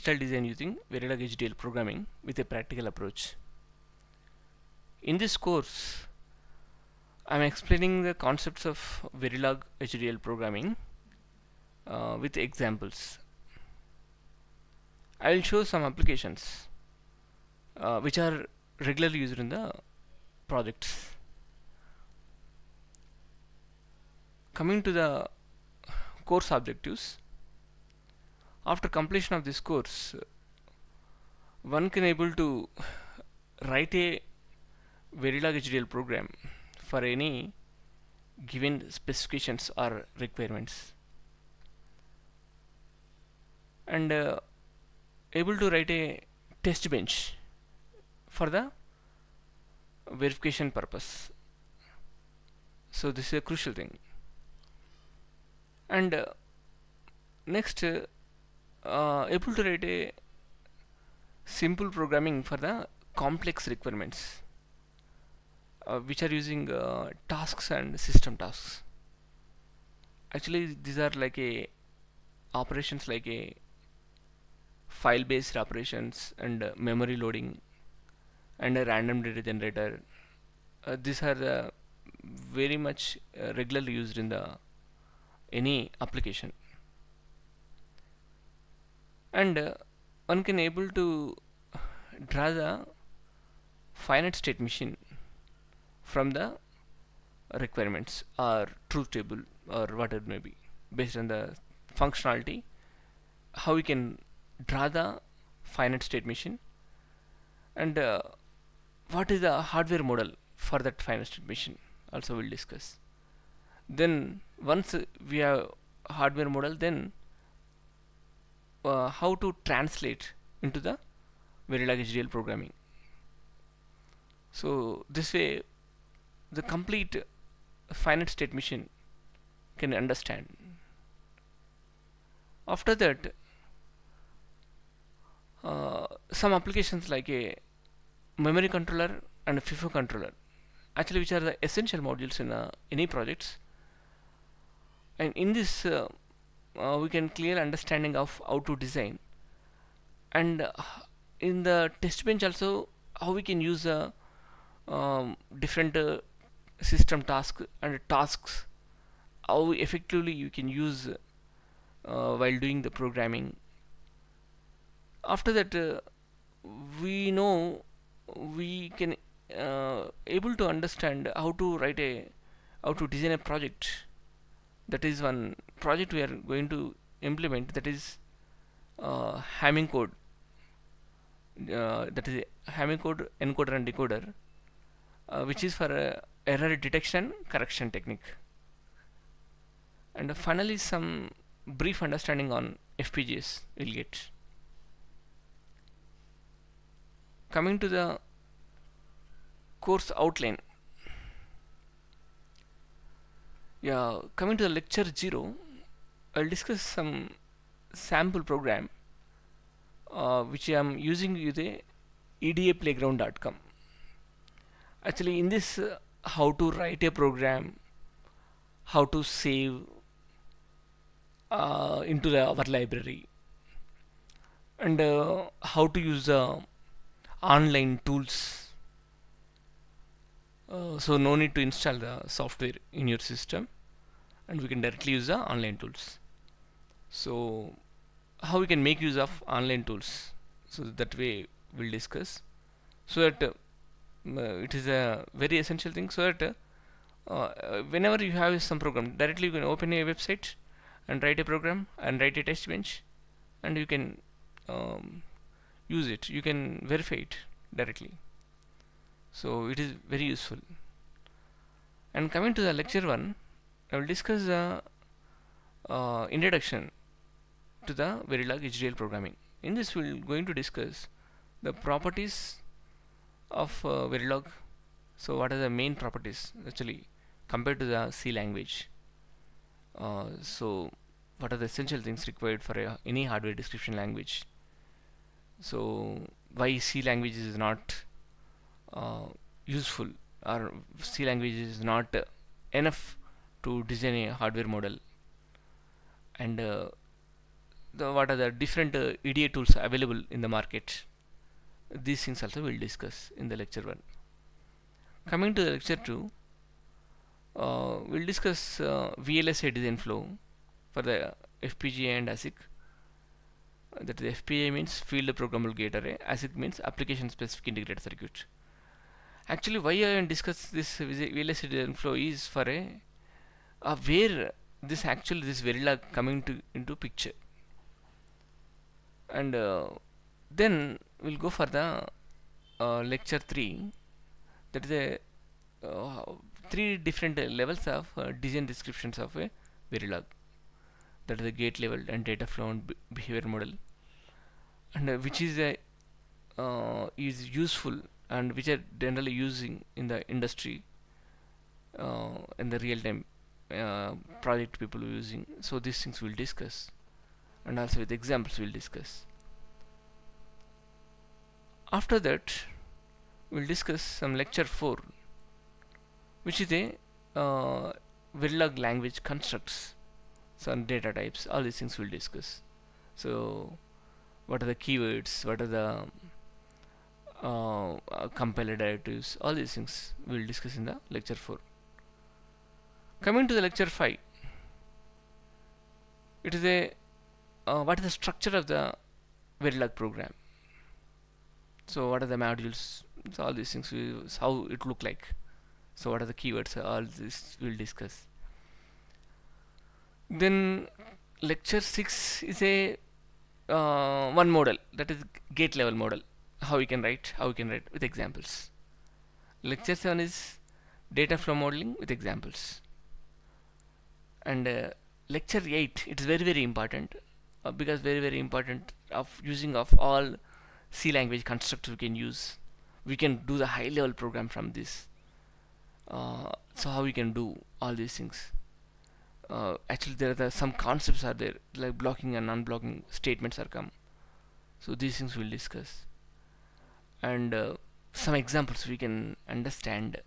digital design using Verilog HDL programming with a practical approach. In this course, I am explaining the concepts of Verilog HDL programming with examples. I will show some applications which are regularly used in the projects. Coming to the course objectives, after completion of this course, one can able to write a Verilog HDL program for any given specifications or requirements, and able to write a test bench for the verification purpose. So this is a crucial thing. And next, able to write a simple programming for the complex requirements which are using tasks and system tasks. Actually, these are like a operations like a file based operations and memory loading and a random data generator. These are very much regularly used in the any application, and one can able to draw the finite state machine from the requirements or truth table or whatever it may be, based on the functionality, how we can draw the finite state machine, and what is the hardware model for that finite state machine also we'll discuss. Then once we have hardware model, then how to translate into the Verilog HDL programming. So this way the complete finite state machine can understand. After that, some applications like a memory controller and a FIFO controller, actually which are the essential modules in any projects, and in this we can clear understanding of how to design, and in the test bench also how we can use different system tasks and tasks, how effectively you can use while doing the programming. After that, we know we can able to understand how to how to design a project. That is one project we are going to implement, that is Hamming code, that is Hamming code encoder and decoder, which is for error detection correction technique. And finally some brief understanding on FPGAs we'll get. Coming to the course outline, coming to the lecture 0, I'll discuss some sample program which I am using with a edaplayground.com. Actually, in this how to write a program, how to save into our library, and how to use online tools. So no need to install the software in your system, and we can directly use the online tools. So how we can make use of online tools, so that way we'll discuss, so that it is a very essential thing, so that whenever you have some program, directly you can open a website and write a program and write a test bench, and you can use it, you can verify it directly. So it is very useful. And coming to the lecture 1, I will discuss the introduction to the Verilog HDL programming. In this we are going to discuss the properties of Verilog. So what are the main properties actually compared to the C language? So what are the essential things required for any hardware description language? So why C language is not useful, or C language is not enough to design a hardware model, and what are the different EDA tools available in the market. These things also we'll discuss in the lecture 1. Coming to the lecture 2, we'll discuss VLSI design flow for the FPGA and ASIC. That the FPGA means field programmable gate array, ASIC means application specific integrated circuit. Actually, why I discuss this VLSI design flow is for where this Verilog coming into picture, and then we'll go for the lecture 3. That is a 3 different levels of design descriptions of a Verilog. That is the gate level and data flow and behavior model, and which is useful and which are generally using in the industry, in the real-time project people are using. So these things we'll discuss, and also with examples we'll discuss. After that, we'll discuss some lecture 4, which is a Verilog language constructs, some data types. All these things we'll discuss. So what are the keywords, what are the compiler directives, all these things we'll discuss in the lecture 4. Coming to the lecture 5, it is a what is the structure of the Verilog program. So what are the modules, so all these things, how it look like. So what are the keywords, all this we'll discuss. Then lecture 6 is a one model, that is gate level model, how we can write with examples. Lecture 7 is data flow modeling with examples. And lecture 8, it is very important, because very important of using of all C language constructs we can use. We can do the high level program from this. So how we can do all these things. Actually there are some concepts are there, like blocking and unblocking statements are come. So these things we'll discuss, and some examples we can understand.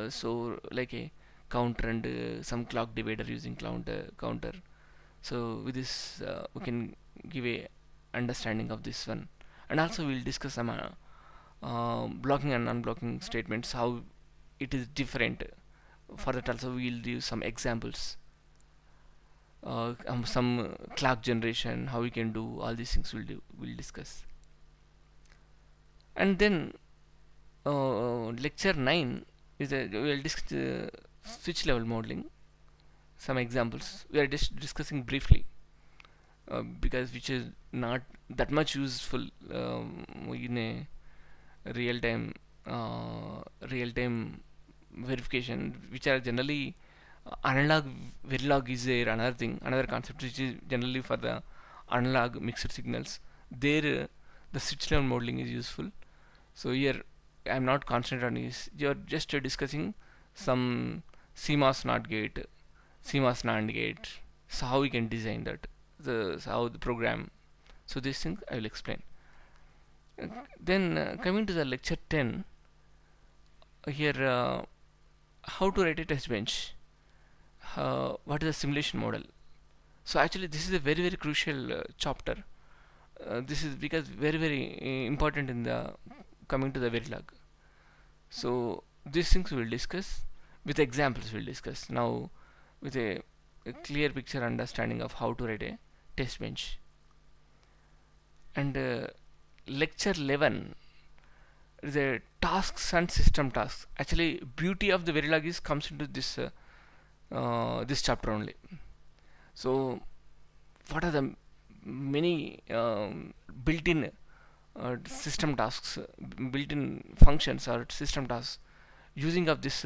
So like a counter and some clock divider using counter. So with this we can give a understanding of this one, and also we'll discuss some blocking and unblocking statements, how it is different. For that also we'll give some examples. Some clock generation, how we can do all these things we'll discuss. And then lecture 9 is we'll discuss switch level modeling. Some examples we are just discussing briefly, because which is not that much useful in a real-time verification, which are generally analog. Verilog is there, another concept which is generally for the analog mixed signals. There the switch level modeling is useful. So here I am not concentrating on this. You are just discussing some CMOS NOT gate, CMOS NAND gate. So how we can design that, how the program. So these things I will explain. Then coming to the lecture 10, here how to write a test bench. What is a simulation model? So actually this is a very crucial chapter. This is because very important in the coming to the Verilog. So these things we will discuss with examples. We'll discuss now with a clear picture understanding of how to write a test bench. And lecture 11 is a tasks and system tasks. Actually beauty of the Verilog is comes into this this chapter only. So what are the many built-in system tasks, built-in functions or system tasks. Using of this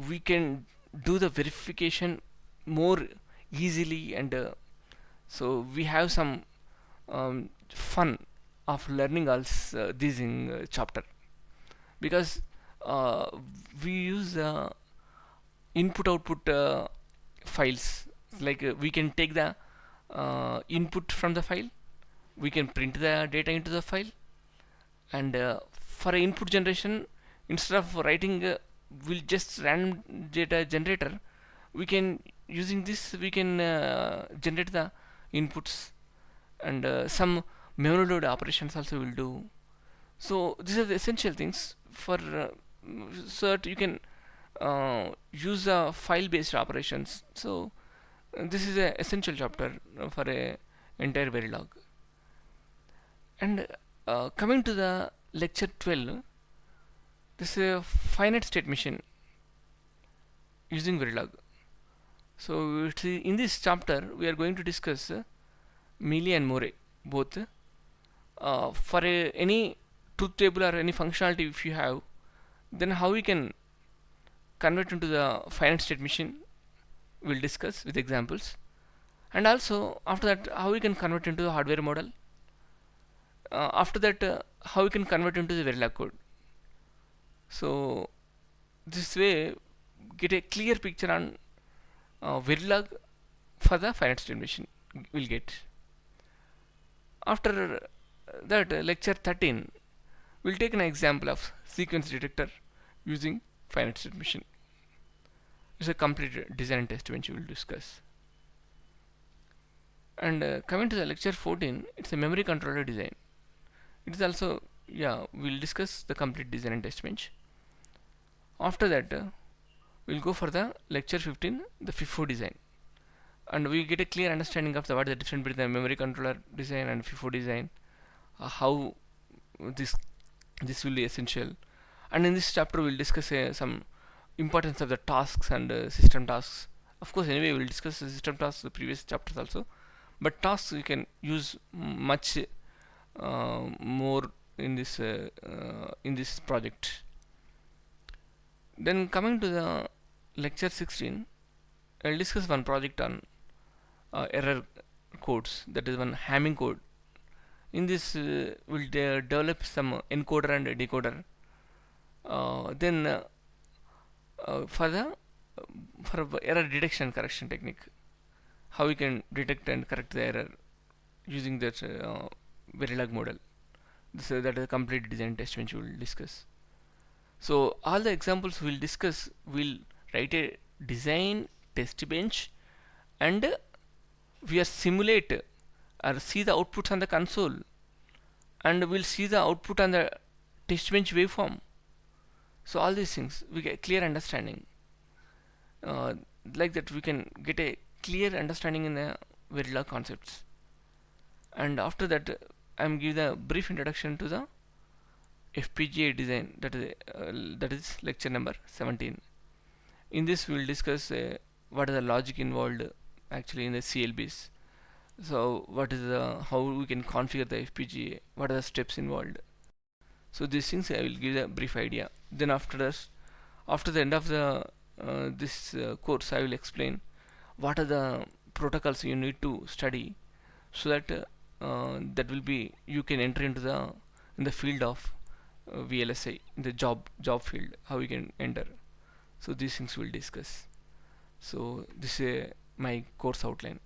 we can do the verification more easily, and so we have some fun of learning also this in chapter, because we use input output files. Like we can take the input from the file, we can print the data into the file, and for input generation, instead of writing we'll just random data generator, we can using this we can generate the inputs, and some memory load operations also will do. So these are the essential things for so that you can use file based operations. So this is a essential chapter for a entire Verilog. And coming to the lecture 12, this is a finite state machine using Verilog. So in this chapter we are going to discuss Mealy and Moore both. For any truth table or any functionality if you have, then how we can convert into the finite state machine we'll discuss with examples, and also after that how we can convert into the hardware model. After that how we can convert into the Verilog code. So this way get a clear picture on Verilog for the finite state machine we'll get. After that lecture 13 we'll take an example of sequence detector using finite state machine. It's a complete design and test which we will discuss. And coming to the lecture 14, it's a memory controller design. It is also, we'll discuss the complete design and test bench. After that we'll go for the lecture 15, the FIFO design, and we get a clear understanding of what is the difference between the memory controller design and FIFO design, how this will be essential. And in this chapter we'll discuss some importance of the tasks and system tasks. Of course, anyway we'll discuss the system tasks the previous chapters also, but tasks you can use much more in this project. Then coming to the lecture 16, I'll discuss one project on error codes, that is one Hamming code. In this we'll develop some encoder and decoder. Then for error detection correction technique, how we can detect and correct the error using that Verilog model. That is a complete design test which we will discuss. So all the examples we'll discuss, we'll write a design test bench, and we are simulate or see the outputs on the console, and we'll see the output on the test bench waveform. So all these things we get clear understanding. Like that we can get a clear understanding in the Verilog concepts. And after that I'm give the brief introduction to the FPGA design, that is lecture number 17. In this we will discuss what is the logic involved actually in the CLBs. So what is how we can configure the FPGA, what are the steps involved. So these things I will give a brief idea. Then after the end of the this course I will explain what are the protocols you need to study, so that that will be you can enter into in the field of VLSI, in the job field, how you can enter. So these things we'll discuss. So this is my course outline.